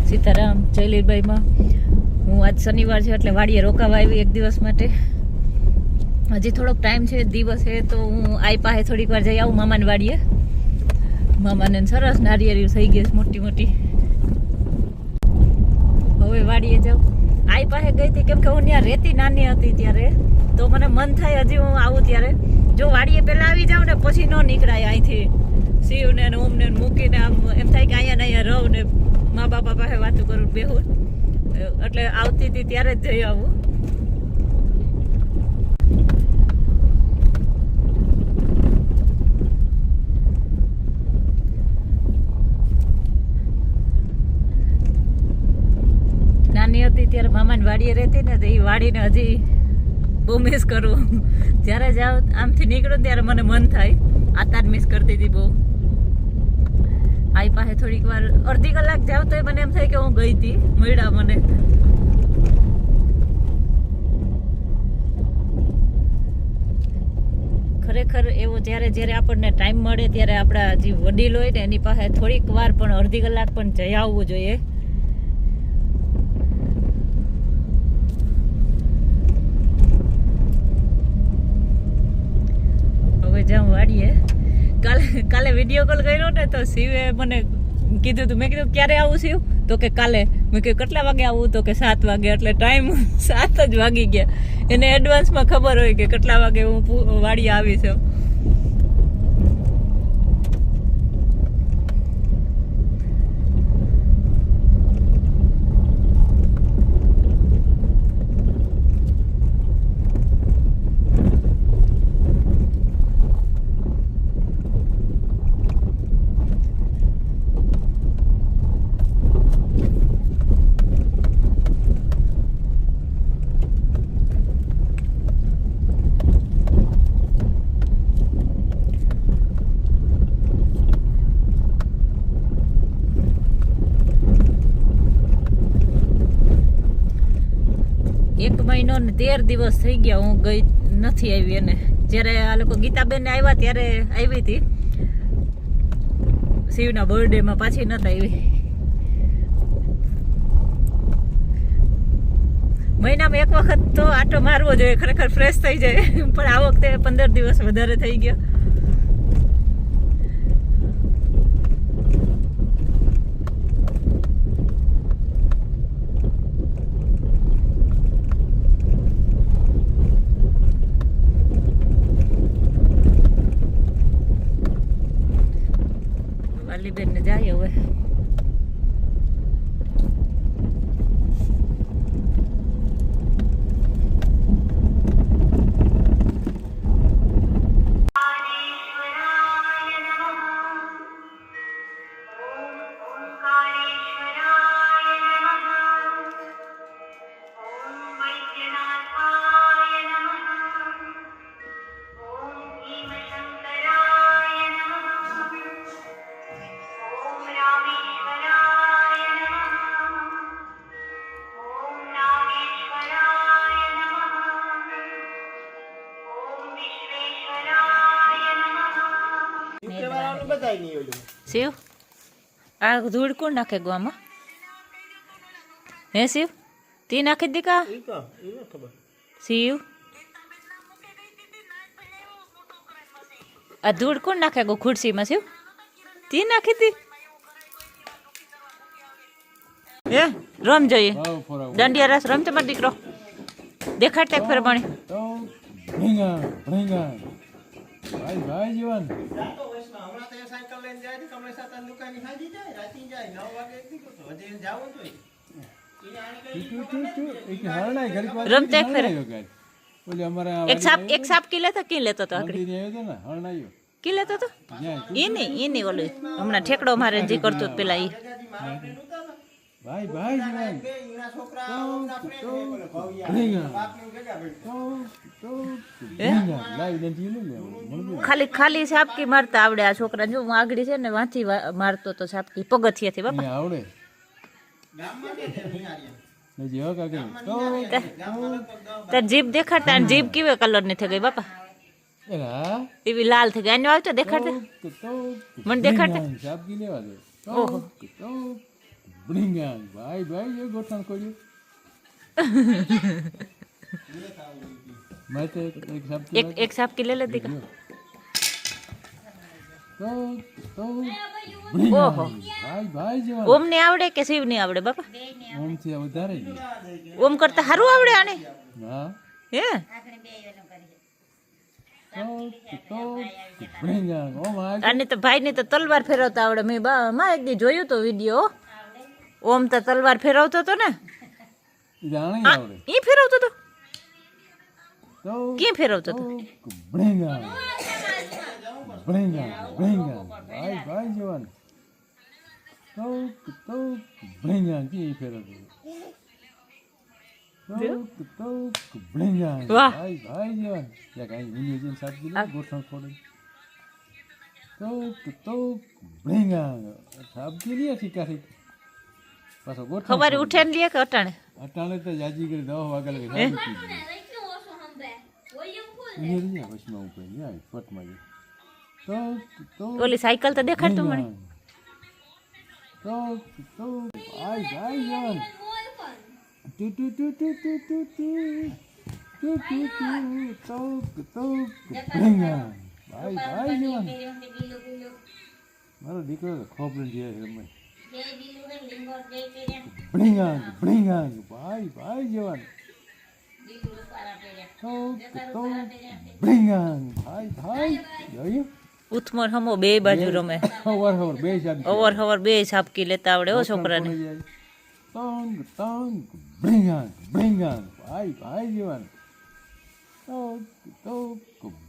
સીતારામ જયલીરબાઈમાં હું આજ શનિવાર છે એટલે વાડીએ રોકાવા આવી એક દિવસ માટે. હજી થોડોક ટાઈમ છે, દિવસ છે, તો હું આઈ પાસે થોડીક વાર જઈ આવું મામાને વાડીએ. મામાને સરસ નારિયેળી થઈ ગઈ મોટી મોટી. હવે વાડીએ જાઉં. આઈ પાસે ગઈ હતી કેમ કે હું ત્યાં રહેતી નાની હતી ત્યારે, તો મને મન થાય હજી હું આવું ત્યારે જો વાડીએ પહેલાં આવી જાઉં ને પછી ન નીકળાય અહીંથી શિવને ને ઓમને મૂકીને. આમ એમ થાય કે અહીંયા ને અહીંયા રહું ને મા બાપા પાસે વાતું કરું બેહું, એટલે આવતી હતી ત્યારે જ જઈ આવું. નાની હતી ત્યારે મામાની વાડીએ રહેતી ને, તો એ વાડીને હજી બહુ મિસ કરું. જ્યારે જાઉં આમથી નીકળું ત્યારે મને મન થાય આ તાર મિસ કરતી હતી બહુ. આઈ પાસે થોડીક વાર અડધી કલાક જાવ તો મને એમ થાય કે હું ગઈ હતી, મળ્યા મને. ખરેખર એવો જ્યારે આપણને ટાઈમ મળે ત્યારે આપણા જે વડીલ હોય ને એની પાસે થોડીક વાર પણ અડધી કલાક પણ જઈ આવવું જોઈએ. હવે જાઉં વાડીએ. કાલે વિડીયો કોલ કર્યો ને તો શિવે મને કીધું હતું. મેં કીધું ક્યારે આવું શિવ? તો કે કાલે. મેં કીધું કેટલા વાગે આવું? તો કે 7 વાગે. એટલે ટાઈમ 7 જ વાગી ગયા. એને એડવાન્સમાં ખબર હોય કે કેટલા વાગે હું વાડીએ આવી છું. મહિનો ને 13 દિવસ થઈ ગયા હું ગઈ નથી આવી. અને જ્યારે આ લોકો ગીતાબેન આવ્યા ત્યારે આવી હતી શિવના બર્થડેમાં, પાછી નતા આવી. મહિનામાં એક વખત તો આટો મારવો જોઈએ, ખરેખર ફ્રેશ થઈ જાય. પણ આ વખતે 15 દિવસ વધારે થઈ ગયા. વાલીબેન ને જાય હવે. શિવ આ ધૂળ કોણ નાખે ગોમાં? હે શિવ તી નાખી દીકા? શિવ આ ધૂળ કોણ નાખે ગો ખુરશીમાં? શિવ તી નાખી દી? એ રમ જોઈએ દાંડિયા રાસ રમ તમારો દીકરો દેખાડ ટેક ફેર પાણી. ભાઈ ભાઈ જીવન રમતે ફેર એક સાપ કી લેતો આગળ કી લેતો તો એની ઓલું હમણાં ઠેકડો મારે જે કરતો પેલા ઈ. ભાઈ ભાઈ ખાલી સાપકી મારતા આવડે આ છોકરા. જો હું આગળ છે ને વાંથી મારતો તો સાપકી પગથિયાથી બાપા આવડે. તાર જીભ દેખાડતા જીભ કેવી કલર ની થઈ ગઈ બાપા? એવી લાલ થઈ ગઈ. આનો આવતો દેખાડતા મને દેખાડતા. ઓહો બ્રિંગાંગ ભાઈ ભાઈ એ ગોઠણ કર્યું મેં તો એક શબ્દ એક સાપકી લે લે દીકા તો ઓહો ભાઈ ભાઈ જવાન ઓમ ને આવડે કે શિવ ને આવડે બાપા ઓમ થી વધારે ગયું ઓમ કરતા સારું આવડે આને હા હે તો બ્રિંગાંગ ઓમ આ આને તો ભાઈ ને તો તલવાર ફેરવતા આવડે મેં માં એક દી જોયું તો વિડિયો ઓમ તો તલવાર ફેરવતો તો ને જાણે આ, આવડે ઈ ફેરવતો તો તો કે ફેરવતો તો બ્રિંગાંગ ભાઈ ભાઈ જવાન તો બ્રિંગાંગ કી ફેરવતો તો બ્રિંગાંગ વાહ. ભાઈ જવાન યા કાઈ વિનિયોજન સાચી લે ગોઠણ ખોડે તો બ્રિંગાંગ સાબકી લે ઠીકારી પાછો ગોઠણ ખબર ઉઠે ને લે કે અટાણે અટાણે તો જાજી કરી 10 વાગે લગે સાબકી લે વસમાં ઉપર યા ફટમાં તો ઓલી સાયકલ તો દેખાડતું મને તો આય ભાઈ જવાન ટુ ટુ ટુ ટુ ટુ ટુ ટુ ટુ ટુ તો બ્રિંગાંગ ભાઈ જવાન મારો દીકરો ખોબરે જે રમે બ્રિંગાંગ ભાઈ જવાન તો બ્રિંગાંગ ભાઈ જોયું ઉથમર હમો બે બાજુ રમે હવાર બે શાદી અવર હવર બે સાપકી લેતા આવડે ઓ છોકરાને તંગ બ્રિંગાંગ ભાઈ જવાન તો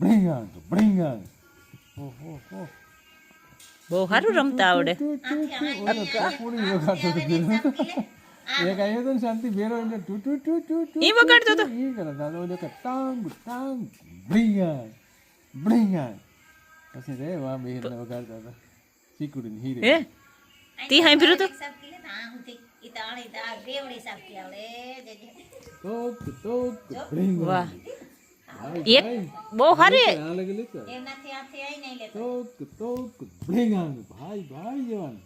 બ્રિંગાંગ ઓહો બહુ સારું રમતા આવડે એક આયો તો શાંતિ ભેરો એટલે ટુ ટુ ટુ ટુ ટુ ઈ વગાડતો તો ઈ કરતા તો ઓલો કે તંગ બ્રિંગાંગ પછી રે વા બેહને વગાડતા હતા ચીકુડીને હીરે હે તી હાંભળ્યું તો તો બ્રિંગાંગ વાહ એક બહુ સારી આ લગે લેતો તો બ્રિંગાંગ ભાઈ જવાન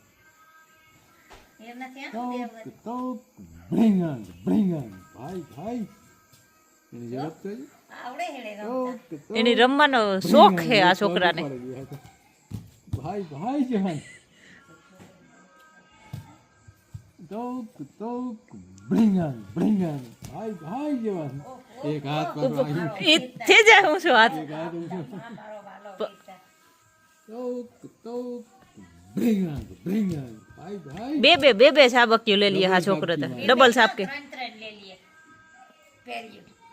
તો બ્રિંગાંગ ભાઈ એની જવાબ તો એની રમવાનો શોખ હે આ છોકરાને ભાઈ જવાન તો બ્રિંગાંગ ભાઈ જવાન એક હાથ પર આવ્યું ઈ થઈ જાય હું શું હાથ એક હાથ ઊંચો તો બ્રિંગાંગ ભાઈ બે સાબક્યું લઈ લઈએ હા છોકરો તો ડબલ સાપ કે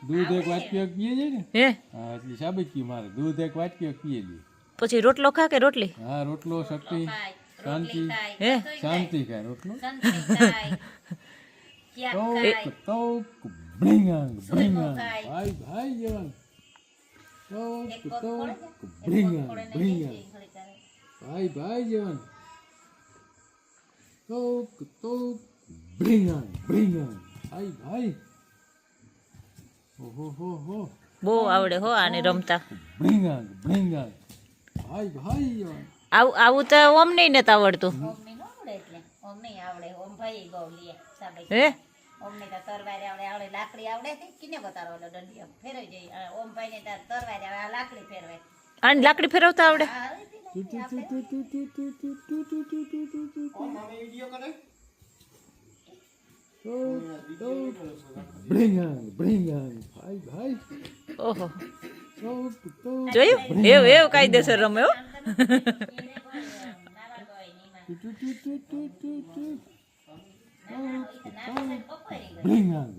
દૂધ એક વાટકીઓ પીએ છે ને હે હા એટલે સાબકી મારે દૂધ એક વાટકીઓ પીએ છે પછી રોટલો ખા કે રોટલી હા રોટલો શક્તિ શાંતિ હે શાંતિ ખાય રોટલો તો બ્રિંગાંગ ભાઈ જવાન તો બ્રિંગાંગ ભાઈ જવાન તો બ્રિંગાંગ ભાઈ ઓહો બહુ આવડે હો આને રમતા બ્રિંગાંગ ભાઈ જવાન આવું તો ઓમ નહીં ને આવડતું હે આને લાકડી ફેરવતા આવડે બ્રિંગાંગ ભાઈ ઓહો જોયું એવું કાયદેસર રમે હો બ્રિંગાંગ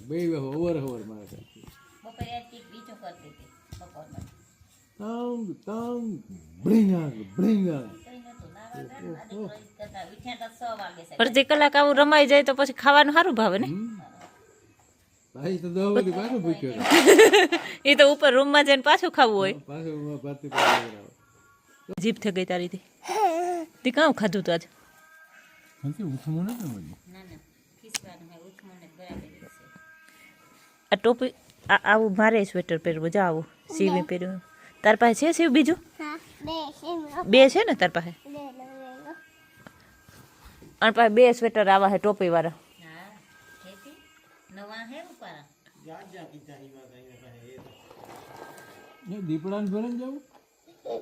બે હવર મારે તંગ બ્રિંગાંગ અડધી કલાક આવું રમાઈ જાય તો પછી ખાવાનું સારું ભાવે ને ભાઈ તો 10 વાગે પાછો ભૂખ્યો એ તો ઉપર રૂમમાં જઈને પાછું ખાવું હોય પાછો પાછી જીભ થઈ ગઈ તારી તે કાં ખાધું તો આજ ઉઠમું નથી આ ટોપી આવું મારે સ્વેટર પહેરવું જા આવું સીવી પહેર્યું તાર પાસે છે સીવ બીજું બે છે ને તાર પાસે? અને પાસે બે સ્વેટર આવા હે ટોપી વાળા. દીપડાને ભરીને જવું એ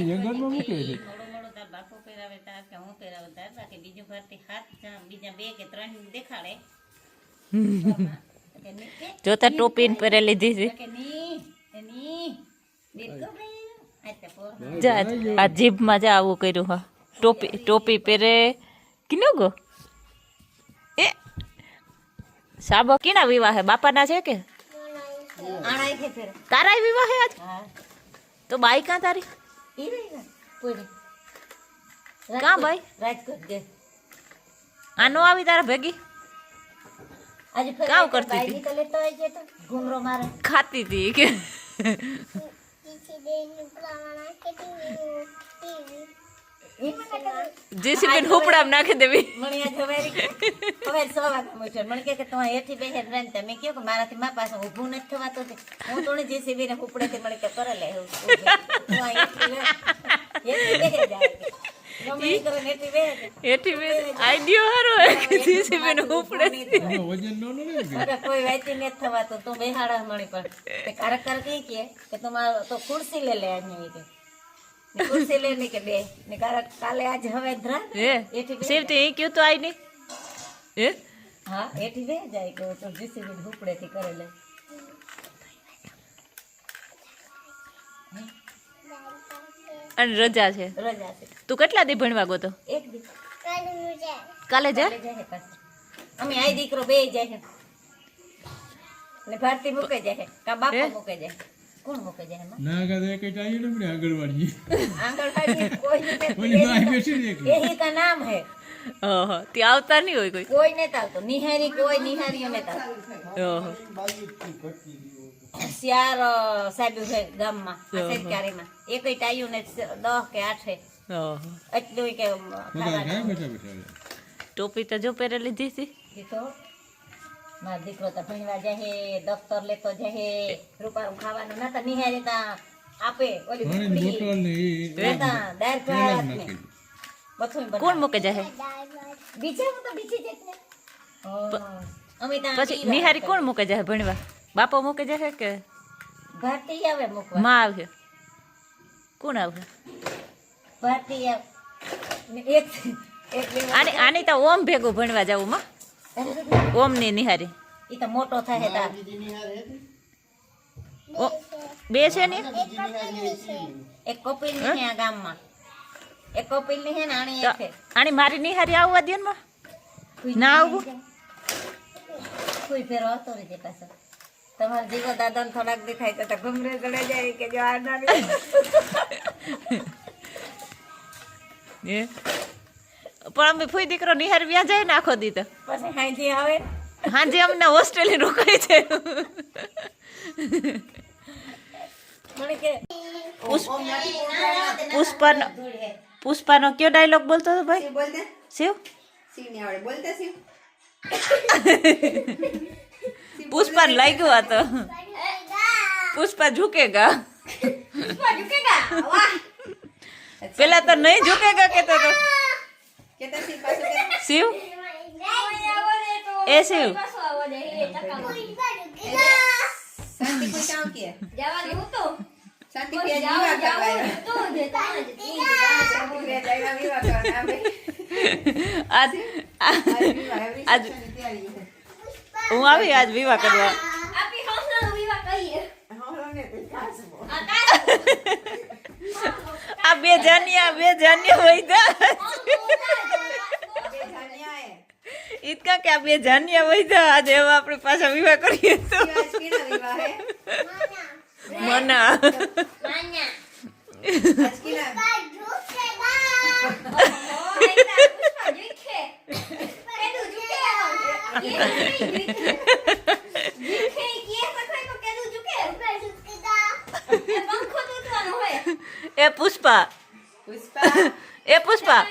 જંગલમાં મૂકે છે. જોતા ટોપી પહેરે લીધી છે. જા આ જીભમાં જા આવું કર્યું. હા ટોપી પહેરે કિનો ગો એ સાબો કીના વિવાહ હે? બાપાના છે કે તારા વિવાહ હે આજ? તો બાઈ કાં તારી? કાં બાઈ? આનો આવી તારા ભેગી કામ કરતી હતી? ખાતી હતી કે જેસીબી હુપડામ નાખી દેવી. મારાથી મા પાસે ઊભું નથી થવાતું. હું તો જેસીબી ને હુપડે મને કે કરે લે આઈડિયો હારો જેસીબી ને હુપડે વજન નો લે કોઈ વાંચી નથી થવાતું. તું બેહાડા મણી પર કારક કારક કઈ કે તમારે તો ખુરશી લે લે ખુરશી લે ને કે બે ને કારક કાલે આજ હવે સેવતી એ ક્યું તો આઈ નહીં એ હા એથી બે જાય કે તો જીસીબી હુપડે થી કરે લે. અને રજા છે. રજા છે. તું કેટલા દી ભણવા ગયો તો? એક દી કાલે જા. અમે આઈ દીકરો બે જાય ને ભારતી મૂકે જાય કા બાપા મૂકે જાય. કોણ મૂકે જાય એમાં? ના કા એક ટાઈ ને મને આંગણવાડી આંગણવાડી કોઈ ઓલી માં બેસી ને એકલી એહી કા નામ હે. ઓહો ત્યાં આવતા નહીં હોય કોઈ ને તાવતો નિહારી કોઈ નિહારીઓ ને તાવતો. ઓહો શિયાર સાહેબ છે ગામમાં સરકારીમાં એક ટાયું ને 10 કે 8 ઓહો એટલું કે ટોપી તો જો પહેરે લીધી હતી. દીકરો મારો દીકરો તો ભણવા જાય દફતર લેતો જાય રૂપારું ખાવાનું ના તો નિહારી તા આપે ઓલી બોટલ ને દાળ ભાત ને બધું કોણ મૂકે જાય? બીજા હું તો બીજી જ ને અમે તા પછી નિહારી કોણ મૂકે જાય ભણવા? બાપો મૂકે જાય કે ભારતી આવે મૂકવા? માં આવે. કોણ આવે? ભારતી આવે એક એક આની તો ઓમ ભેગું ભણવા જવું માં. ઓમ ની નિહારી ઈ તો મોટો થાય તાર બે છે ને એક કપિલ ની હે આ ગામમાં એક કપિલ ની હે ને આણી એક છે. આની મારી નિહારી આવવા દે ને માં. ના આવું કોઈ ફેરો હતો રે જે પાછો તમારા જીવો દાદા ને થોડાક દેખાય તો ગમરે ગળે જાય કે જો આ ના એ પણ અમે ફૂઈ દીકરો નિહાર વ્યા જાય ને આખો દી તો પછી હાંજી આવે હાંજે અમને હોસ્ટેલે રોકાય છે. મને કે પુષ્પાનો કયો ડાયલોગ બોલતો હતો ભાઈ? બોલતે શિવ શિવ ને આવડે બોલતે શિવ પુષ્પા લઈ ગયો હતો. પુષ્પા ઝુકેગા વાહ પેલા તો નહીં ઝુકેગા કેતો તો કેતા શિવ પાછો કે શિવ એ શિવ શાંતિ કોઈ કામ કે જવાનું હતું શાંતિ કે વિવાહ કરવા આજ હું આવી આજ વિવાહ કરવા. આપી હમણાં વિવાહ કહીએ આ બે જાનિયા વૈદા ઇતકા કે આ બે જાનિયા વૈદા આજે એવા આપણે પાછા વિવાહ કરીએ તો મના એ પુષ્પા એ પુષ્પા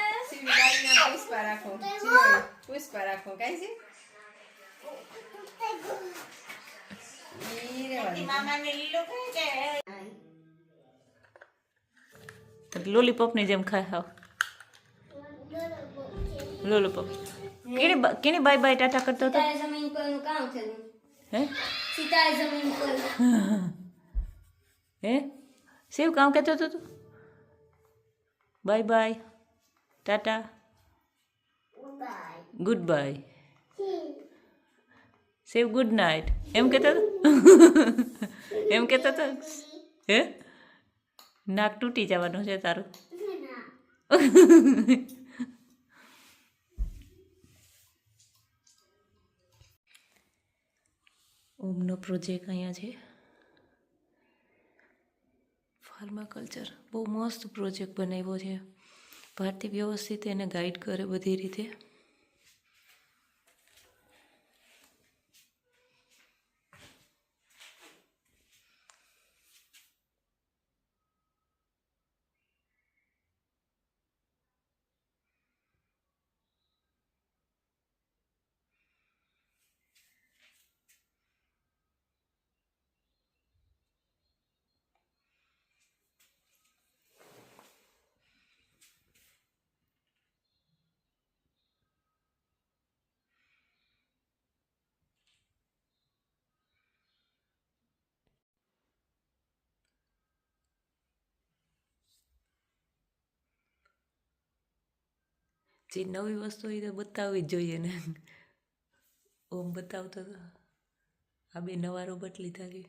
પુષ્પા રાખો કઈ છે મામા ને લીલો કહે કે લોલીપોપની જેમ ખાય હાવ લોલીપોપ કેની બાય બાય ટાટા કરતો હતો સિતારે જમીન પરનું કામ થયું હે સિતારે જમીન પર હે શિવ કામ કહેતો હતો તું bye bye tata good bye Shiv good night એમ કહેતો હતો એમ કહેતો હતો હે નાક તૂટી જવાનું છે તારું ઓમનો પ્રોજેક્ટ અહીંયા છે ફાર્માકલ્ચર બહુ મસ્ત પ્રોજેક્ટ બનાવ્યો છે ભારતી વ્યવસ્થિત એને ગાઈડ કરે બધી રીતે જે નવી વસ્તુ હોય તો બતાવવી જ જોઈએ ને ઓમ બતાવતો હતો આ બે નવા રોબોટ લીધા છે